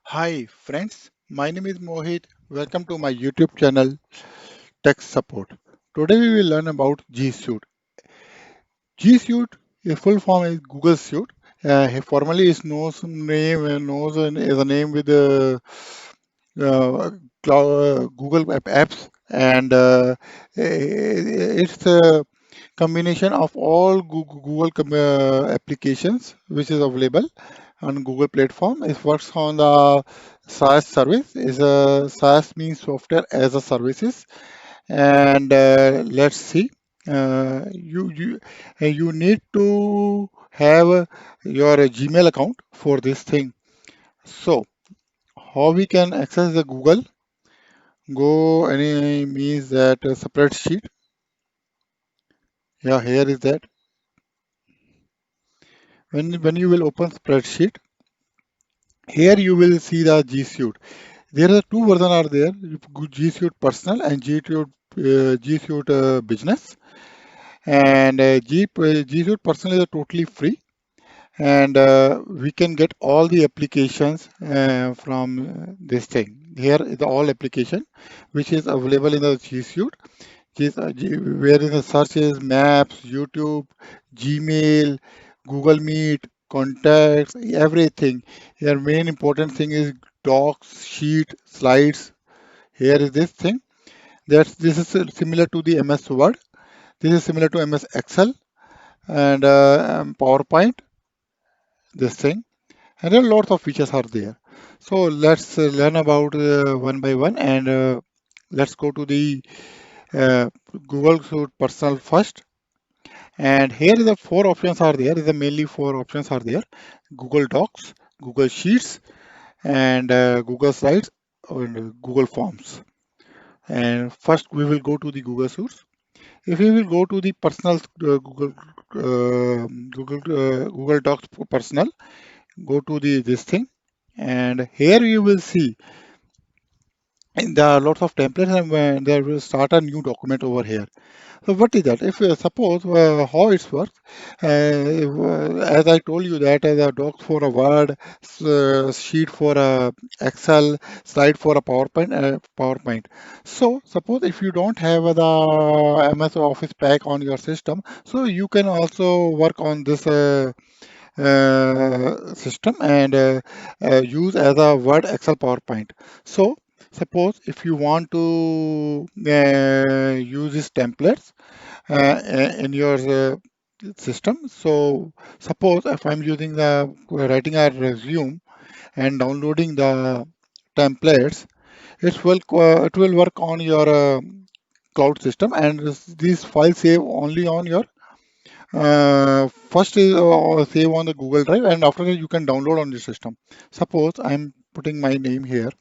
Hi friends, my name is Mohit. Welcome to my YouTube channel Tech Support. Today we will learn about G Suite. G Suite, a full form is Google Suite. Formally is knows as a name with Google apps, and it's a combination of all Google applications which is available on Google platform. It works on the SaaS service. Is a SaaS means software as a services. And let's see. You need to have your Gmail account for this thing. So how we can access the Google? Go any means that spreadsheet. Yeah, here is that. When you will open spreadsheet, here you will see the G Suite. There are two versions are there, G Suite Personal and G Suite Business. And G Suite Personal is totally free, and we can get all the applications from this thing. Here is the all application which is available in the G Suite. Where in the search is Maps, YouTube, Gmail, Google Meet, contacts, everything. Here main important thing is docs, sheet, slides. Here is this thing. This is similar to the MS Word. This is similar to MS Excel and PowerPoint. This thing, and there are lots of features are there. So let's learn about one by one, and let's go to the uh, Google Suite Personal first. And here the four options are there. The mainly four options are there: Google Docs, Google Sheets, and Google Slides, and Google Forms. And first we will go to the Google Suites. If we will go to the personal Google Docs personal, go to the this thing, and here you will see and there are lots of templates, and there will start a new document over here. So what is that? If suppose how it works, as I told you that the docs for a Word, sheet for a Excel, slide for a PowerPoint. So suppose if you don't have the MS Office pack on your system, so you can also work on this system and use as a Word, Excel, PowerPoint. So suppose if you want to use these templates in your system. So suppose if I'm using the writing a resume and downloading the templates, it will work on your cloud system, and these files save only on your first is save on the Google Drive, and after that you can download on the system. Suppose I'm putting my name here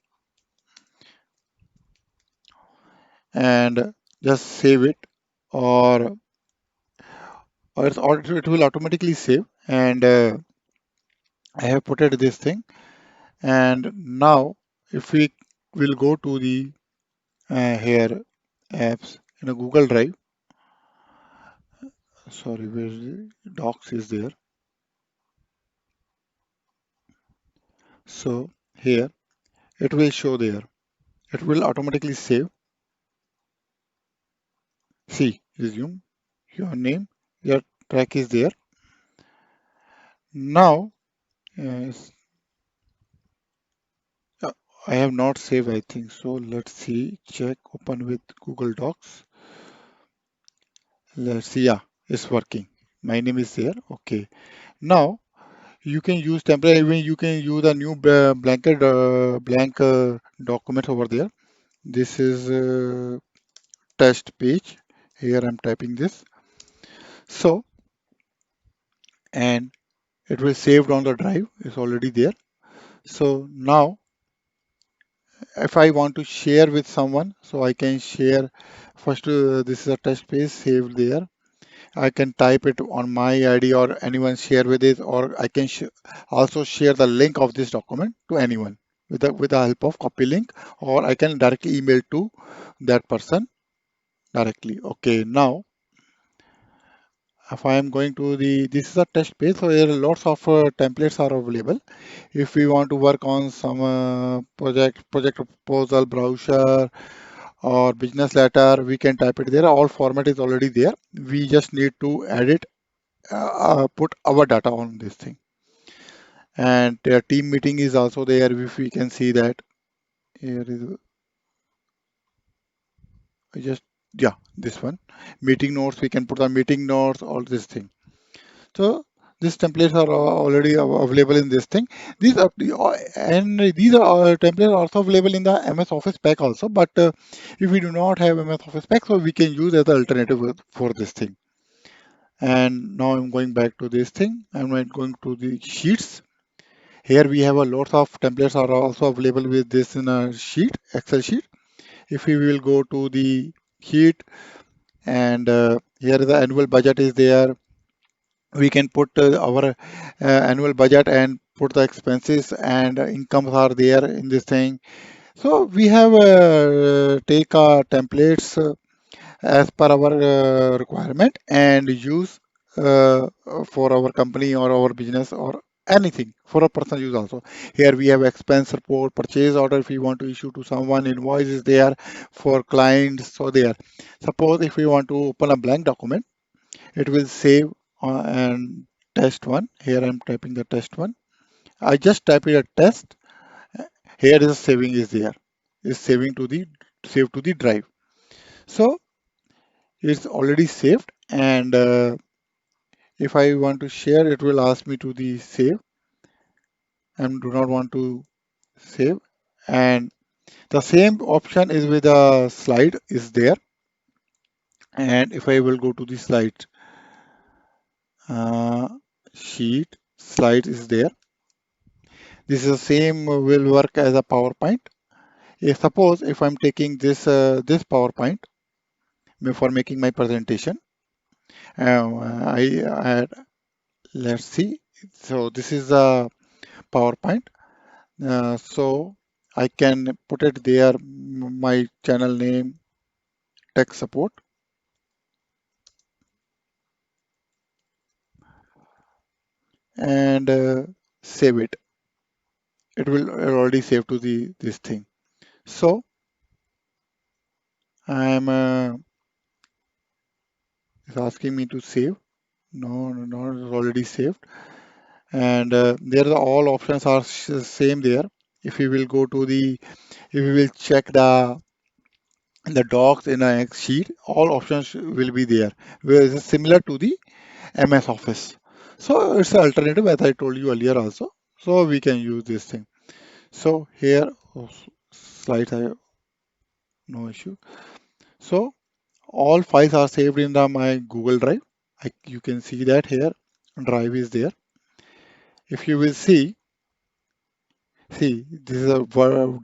and just save it, or or it will automatically save. And I have put it this thing. And now if we will go to the here apps in a Google Drive, sorry, where the docs is there. So here it will show there. It will automatically save. See, resume, your name, your track is there. Now, uh, uh, I have not saved, I think. So let's see, check, open with Google Docs. Let's see, yeah, it's working. My name is there. Okay. Now you can use template, even you can use a new blank document over there. This is test page. Here I'm typing this. So, and it will saved on the drive. It's already there. So now if I want to share with someone, so I can share first. This is a test page saved there. I can type it on my ID or anyone share with it, or I can also share the link of this document to anyone with the help of copy link, or I can directly email to that person directly. Okay, now if I am going to this is a test page, so here lots of templates are available. If we want to work on some project proposal, brochure, or business letter, we can type it there. All format is already there. We just need to edit, put our data on this thing. And team meeting is also there. If we can see that here is just, yeah, this one. Meeting notes, we can put the meeting notes, all this thing. So these templates are already available in this thing. These are and these are templates also available in the MS Office pack also. But if we do not have MS Office pack, so we can use as an alternative for this thing. And now I'm going back to this thing. I'm not going to the sheets. Here we have a lot of templates are also available with this in a sheet, Excel sheet. If we will go to the sheet, and here the annual budget is there. We can put our annual budget and put the expenses and incomes are there in this thing. So we have take templates as per our requirement and use for our company or our business or anything for a personal use also. Here we have expense report, purchase order if we want to issue to someone, invoice is there for clients. So there. Suppose if we want to open a blank document, it will save and test one. Here I'm typing the test one. I just type it a test. Here is a saving is there. Is saving to the save to the drive. So it's already saved, and if I want to share, it will ask me to the save and do not want to save. And the same option is with the slide is there. And if I will go to the slide uh, sheet, slide is there. This is the same will work as a PowerPoint. If suppose if I'm taking this PowerPoint for making my presentation, I add, let's see. So this is a PowerPoint. So I can put it there, my channel name, tech support, and save it. It will already save to the this thing. So I'm it's asking me to save. No, it's already saved. And there the all options are same there. If we will go to the, if we will check the docs in a sheet, all options will be there, whereas it's similar to the MS Office. So it's an alternative as I told you earlier also. So we can use this thing. So here, slides have no issue. So all files are saved in my Google Drive. You can see that here, Drive is there. If you will see, this is a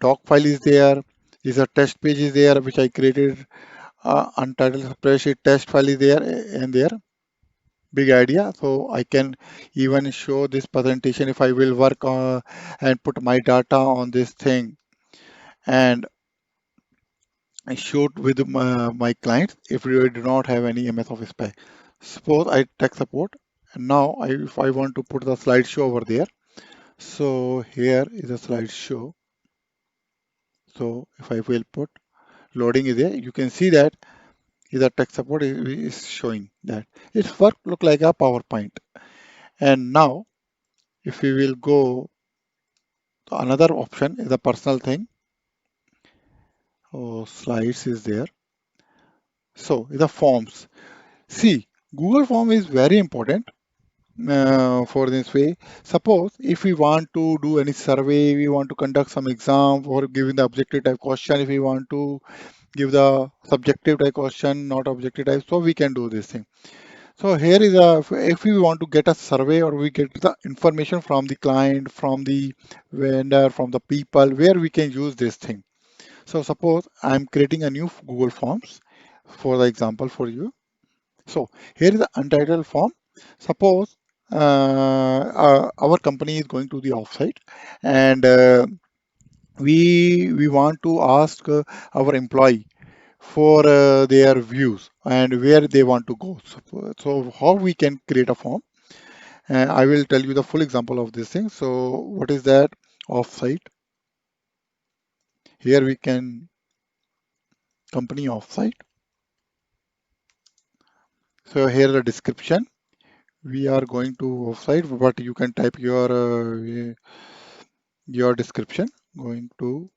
doc file is there. This is a test page is there, which I created. Untitled spreadsheet test file is there and there. Big idea. So I can even show this presentation if I will work on and put my data on this thing and I show it with my clients if we do not have any MS Office pack. Suppose I tech support and now if I want to put the slideshow over there. So here is a slideshow. So if I will put loading is there, you can see that the tech support is showing that its work look like a PowerPoint. And now if we will go to another option is a personal thing. Oh, slides is there. So the forms. See, Google Form is very important for this way. Suppose if we want to do any survey, we want to conduct some exam or giving the objective type question, if we want to give the subjective type question, not objective type, so we can do this thing. So here is a, if we want to get a survey or we get the information from the client, from the vendor, from the people, where we can use this thing. So suppose I'm creating a new Google Forms for the example for you. So here is the untitled form. Suppose our company is going to the offsite and we want to ask our employee for their views and where they want to go. So how we can create a form? And I will tell you the full example of this thing. So what is that? Offsite. Here we can company offsite. So here the description. We are going to offsite, but you can type your description. Going to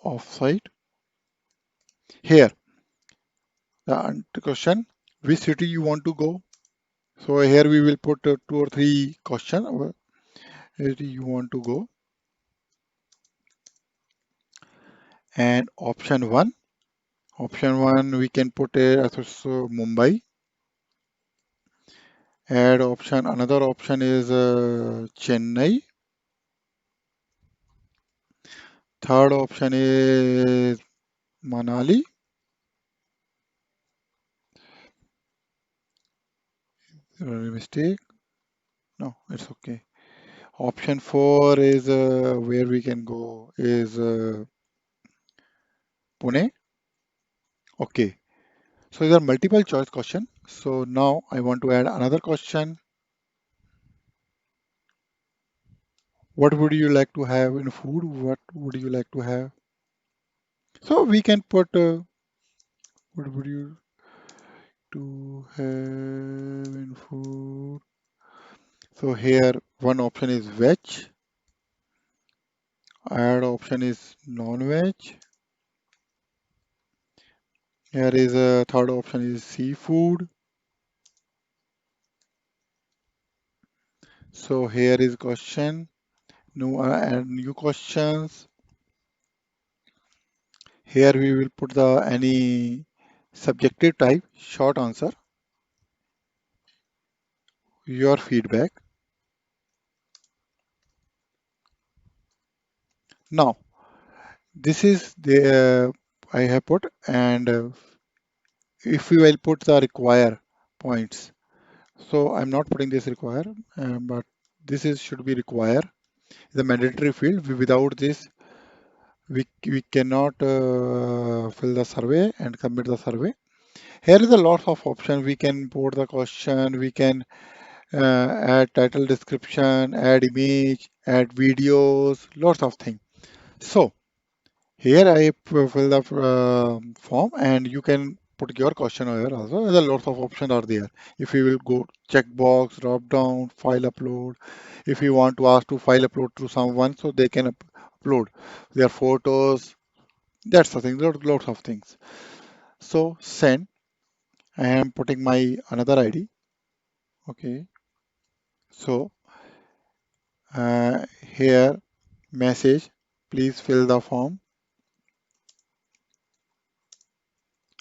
offsite. Here the question: which city you want to go? So here we will put two or three question. Where do you want to go? And option one we can put so Mumbai. Add option. Another option is Chennai. Third option is Manali. Mistake. No, it's okay. Option four is where we can go is Pune. Okay. So there are multiple choice question. So now I want to add another question. What would you like to have in food? What would you like to have? So we can put what would you to have in food? So here one option is veg. Add option is non-veg. Here is a third option is seafood. So here is question. New and new questions. Here we will put the any subjective type, short answer, your feedback. Now this is the I have put, and if we will put the require points. So I'm not putting this require, but this is should be require the mandatory field. Without this, we cannot fill the survey and submit the survey. Here is a lot of option. We can put the question. We can add title description, add image, add videos, lots of things. So here I fill the form, and you can put your question here also. There are lots of options are there. If you will go checkbox, drop down, file upload. If you want to ask to file upload to someone, so they can upload their photos. That's the thing. Lots of things. So send. I am putting my another ID. Okay. So here message. Please fill the form.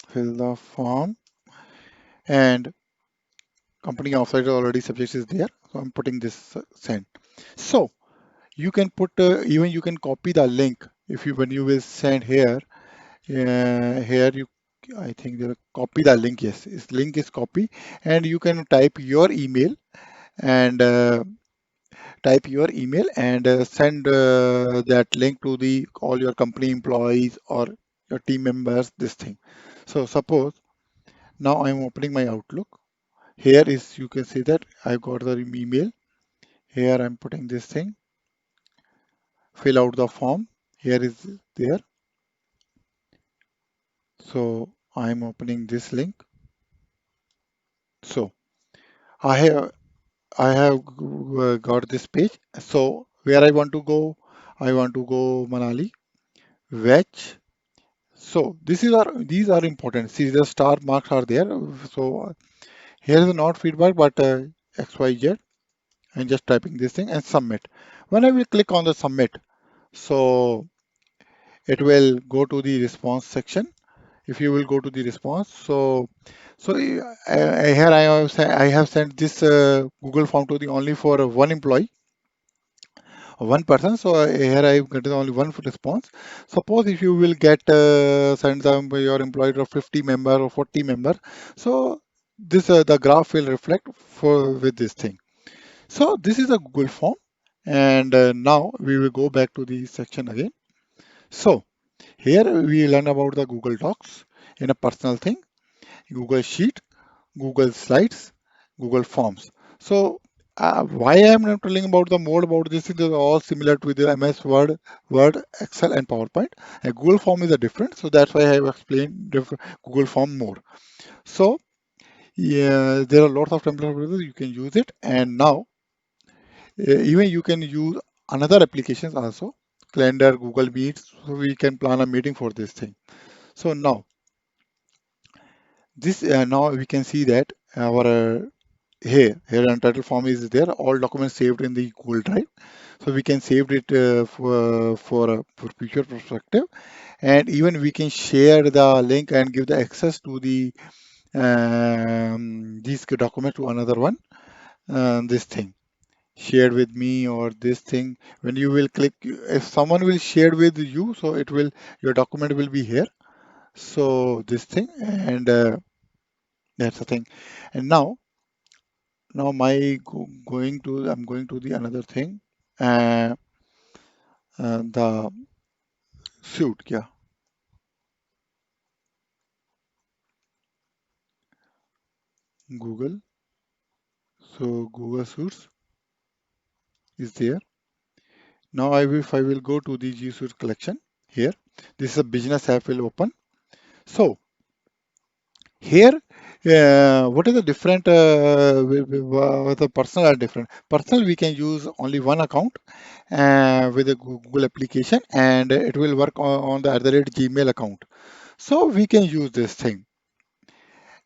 Fill the form, and company offsite already subject is there. So I'm putting this send. So you can put even you can copy the link if you when you will send here. Here you I think there copy the link. Yes, this link is copy, and you can type your email and send that link to the all your company employees or your team members. This thing. So suppose now I'm opening my Outlook. Here is you can see that I got the email. Here I'm putting this thing. Fill out the form. Here is there. So I'm opening this link. So I have got this page. So where I want to go, I want to go Manali, veg. So these are important. See the star marks are there. So here is not feedback, but XYZ. I'm just typing this thing and submit. When I will click on the submit, so it will go to the response section. If you will go to the response, here I have sent this Google form to the only for one employee, one person. So here I get only one response. Suppose if you will get send them your employee of 50 member or 40 member, so this the graph will reflect for with this thing. So this is a Google form, and now we will go back to the section again. So here we learn about the Google Docs in a personal thing. Google Sheet, Google Slides, Google Forms. So why I am not telling about the more about this, is all similar to the MS Word, Excel, and PowerPoint. And Google Form is a different, so that's why I have explained Google Form more. So yeah, there are lots of templates you can use it, and now even you can use another applications also, Calendar, Google Meet, so we can plan a meeting for this thing. So now this now we can see that our here untitled form is there, all documents saved in the Google Drive, so we can save it for future perspective, and even we can share the link and give the access to the these documents to another one, this thing shared with me, or this thing when you will click, if someone will share with you, so it will, your document will be here. So this thing, and that's the thing. And now I'm going to the another thing, uh, the suit, yeah, Google. So Google Suits is there. Now if I will go to the G Suite collection here, this is a business app will open. So here, what is the different? The personal are different. Personal, we can use only one account with a Google application, and it will work on the @Gmail account. So we can use this thing.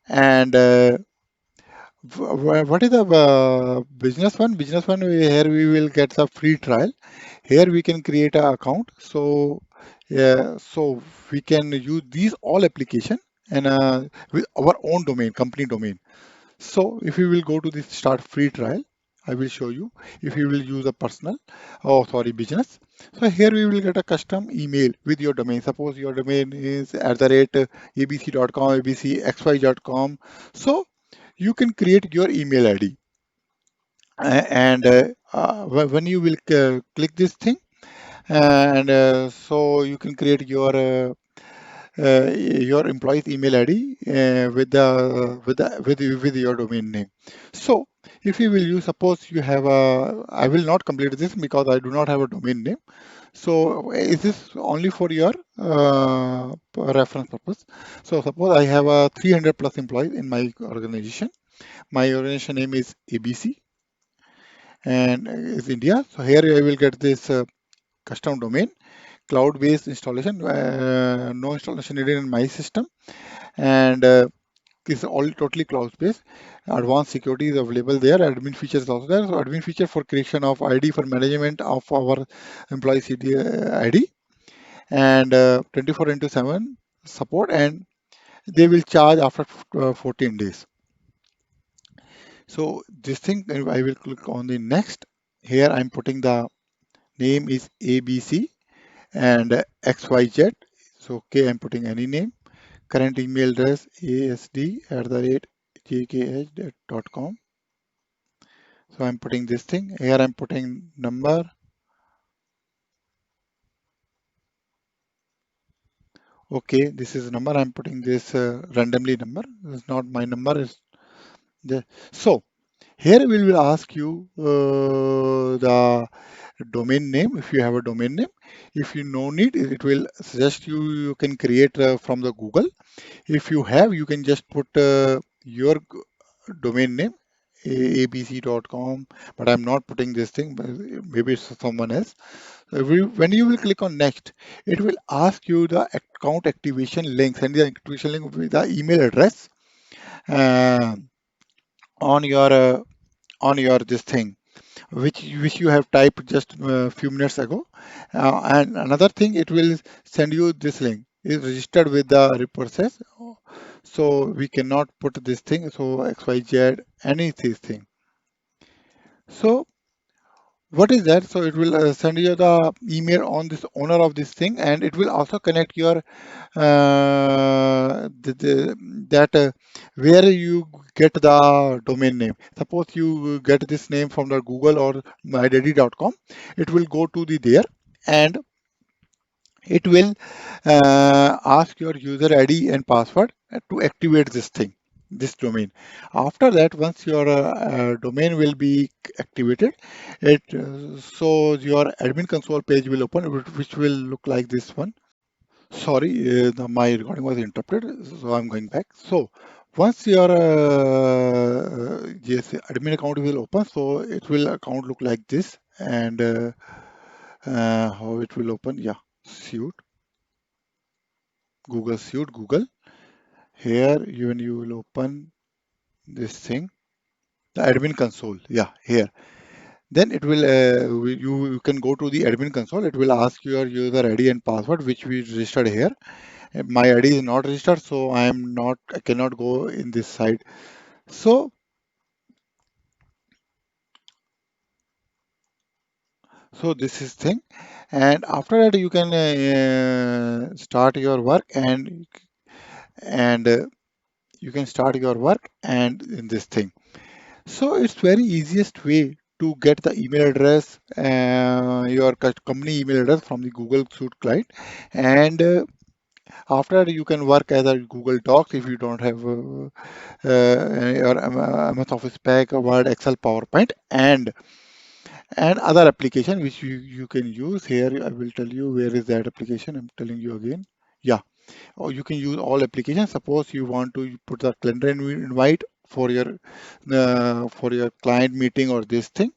And what is the business one? Business one, here we will get the free trial. Here we can create an account. So yeah, so we can use these all application and with our own domain, company domain. So if you will go to this start free trial, I will show you. If you will use a personal, oh sorry, business. So here we will get a custom email with your domain. Suppose your domain is @abc.com, abcxy.com. So you can create your email ID. And when you will click this thing, and so you can create your employee's email ID with your domain name. So if you will use, suppose you have a, I will not complete this because I do not have a domain name. So is this only for your reference purpose? So suppose I have a 300 plus employees in my organization. My organization name is ABC and is India. So here I will get this custom domain, cloud-based installation, no installation needed in my system, and it's all totally cloud-based. Advanced security is available there. Admin features also there. So admin feature for creation of ID for management of our employee CD ID, and 24 into 7 support, and they will charge after 14 days. So this thing, I will click on the next. Here I'm putting the name is ABC and XYZ. So okay, I'm putting any name. Current email address asd@jkh.com. So I'm putting this thing. Here I'm putting number. Okay, this is number. I'm putting this randomly number. It's not my number. Is the so here we will ask you the domain name if you have a domain name. If you no need, it will suggest you can create from the Google. If you have, you can just put your domain name abc.com, but I'm not putting this thing, but maybe it's someone else. So when you will click on next, it will ask you the account activation link, send the activation link with the email address uh, on your this thing, which you have typed just a few minutes ago. And another thing, it will send you this link. Is registered with the process, so we cannot put this thing. So XYZ, any this thing. So what is that? So it will send you the email on this owner of this thing, and it will also connect your that where you get the domain name. Suppose you get this name from the Google or mydaddy.com, it will go to the there, and it will ask your user ID and password to activate this thing, this domain. After that, once your domain will be activated, it so your admin console page will open, which will look like this one. Sorry, my recording was interrupted, so I'm going back. So once your yes, admin account will open, so it will account look like this, and how it will open? Yeah, suite, Google Suite, Google. Here, when you will open this thing, the admin console. Yeah, here. Then it will you can go to the admin console. It will ask your user ID and password, which we registered here. My ID is not registered, so I cannot go in this side. So this is thing, and after that you can start your work, and you can start your work and in this thing. So it's very easiest way to get the email address, your company email address from the Google Suite client, and after that you can work as a Google Docs if you don't have your MS Office Pack, Word, Excel, PowerPoint, and other application which you can use. Here I will tell you where is that application. I'm telling you again. Yeah, or you can use all applications. Suppose you want to put the calendar invite for your client meeting or this thing.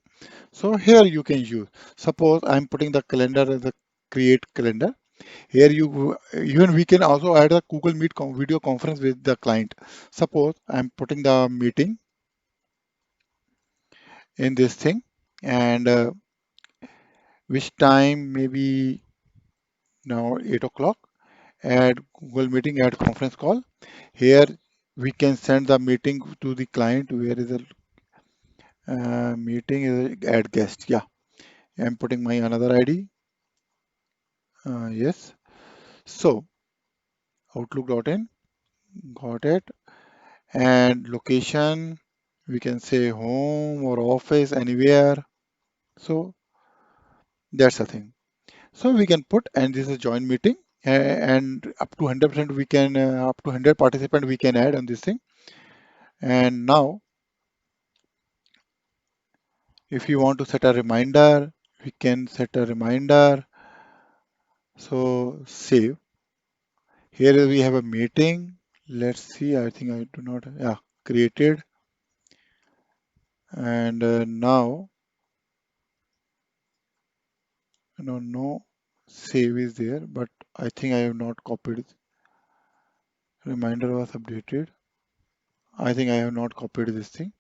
So here you can use. Suppose I'm putting the calendar as a create calendar. Here you even we can also add a Google Meet video conference with the client. Suppose I'm putting the meeting in this thing, and which time, maybe now 8 o'clock. Add Google Meeting, add conference call. Here we can send the meeting to the client. Where is the meeting? Is add guest. Yeah, I'm putting my another ID. Yes. So Outlook.in, got it. And location, we can say home or office, anywhere. So that's the thing. So we can put, and this is join meeting, and up to 100% we can, up to 100 participant we can add on this thing. And now, if you want to set a reminder, we can set a reminder. So save. Here we have a meeting. Let's see. I think I do not. Yeah, created. And now, no save is there, but I think I have not copied. Reminder was updated. I think I have not copied this thing.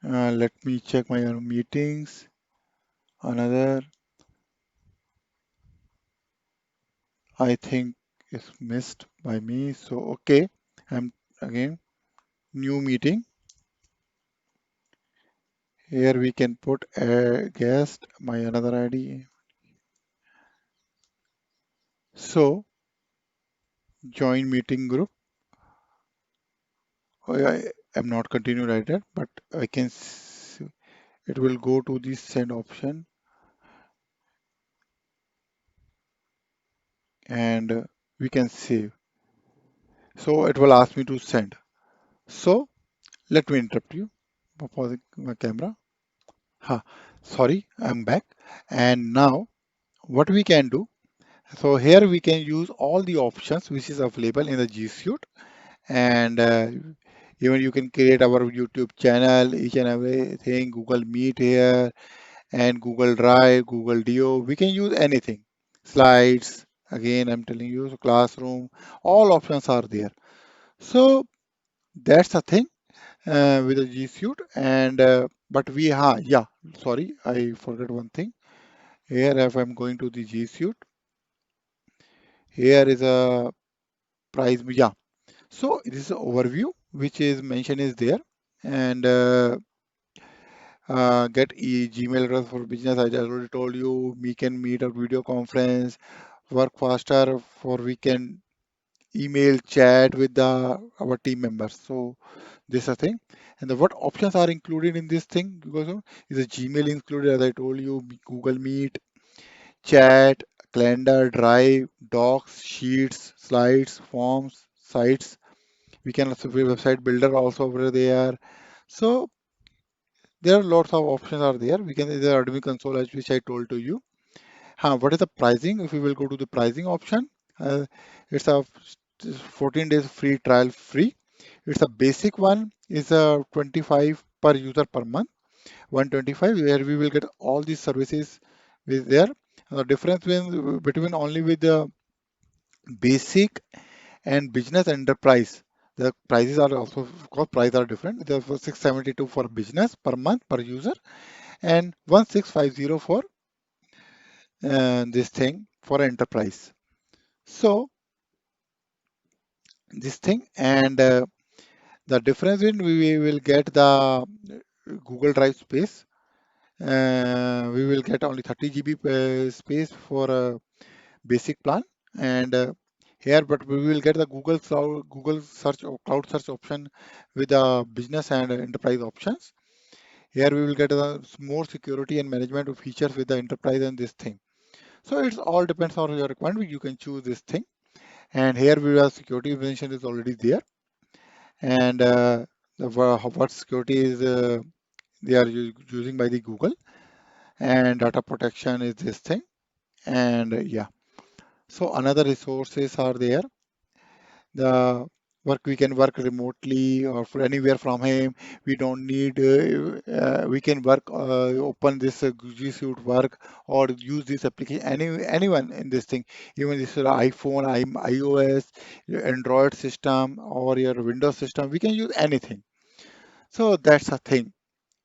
Let me check my meetings. Another, I think, is missed by me. So okay, I'm again new meeting. Here we can put a guest, my another ID. So join meeting group. I am not continue right there, but I can it will go to the send option, and we can save. So it will ask me to send. So let me interrupt you for pausing my camera. Ha, sorry, I'm back. And now what we can do, so here we can use all the options which is available in the G Suite, and even you can create our YouTube channel, each and everything, Google Meet here, and Google Drive, Google Duo. We can use anything. Slides, again, I'm telling you, so classroom, all options are there. So that's the thing with the G Suite. And but yeah, sorry, I forgot one thing. Here, if I'm going to the G Suite, here is a price. Yeah, so this is an overview which is mentioned is there, and get Gmail address for business. I just already told you. We can meet a video conference, work faster, for we can email, chat with the our team members. So this is a thing. And what options are included in this thing? Because is a Gmail included, as I told you, Google Meet, chat, calendar, drive, docs, sheets, slides, forms, sites. We can also be website builder also over there. So there are lots of options are there. We can either admin console as which I told to you. What is the pricing? If we will go to the pricing option, uh, it's a 14 days free trial free. It's a basic one is a 25 per user per month, 125 where we will get all these services with there. The difference between only with the basic and business enterprise. The prices are also, of course, prices are different. There's for 672 for business per month per user and 1650 for this thing for enterprise. So this thing and the difference in we will get the Google Drive space. We will get only 30 GB space for a basic plan and here but we will get the Google search or cloud search option with the business and enterprise options. Here we will get more security and management of features with the enterprise and this thing. So it's all depends on your requirement. You can choose this thing. And here we have security mention is already there. And what security is they are using by the Google. And data protection is this thing. And yeah. So another resources are there. The work we can work remotely or for anywhere from home. We don't need we can work open this G Suite work or use this application anyone in this thing, even this is iPhone, iOS, your Android system or your Windows system, we can use anything. So that's a thing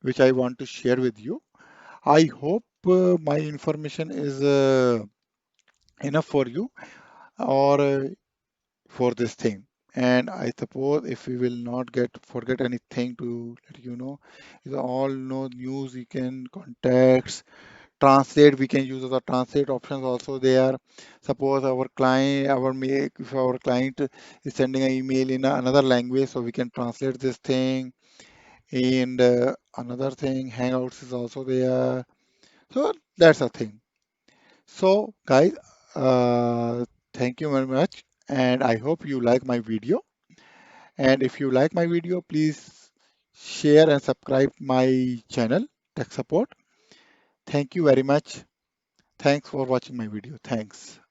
which I want to share with you. I hope my information is enough for you or for this thing. And I suppose if we will not get forget anything to let you know, is all know news you can contacts, translate, we can use the translate options also there. Suppose our client, if our client is sending an email in another language, so we can translate this thing. And another thing, Hangouts is also there. So that's a thing. So guys, thank you very much, and I hope you like my video. And if you like my video, please share and subscribe my channel, Tech Support. Thank you very much. Thanks for watching my video. Thanks.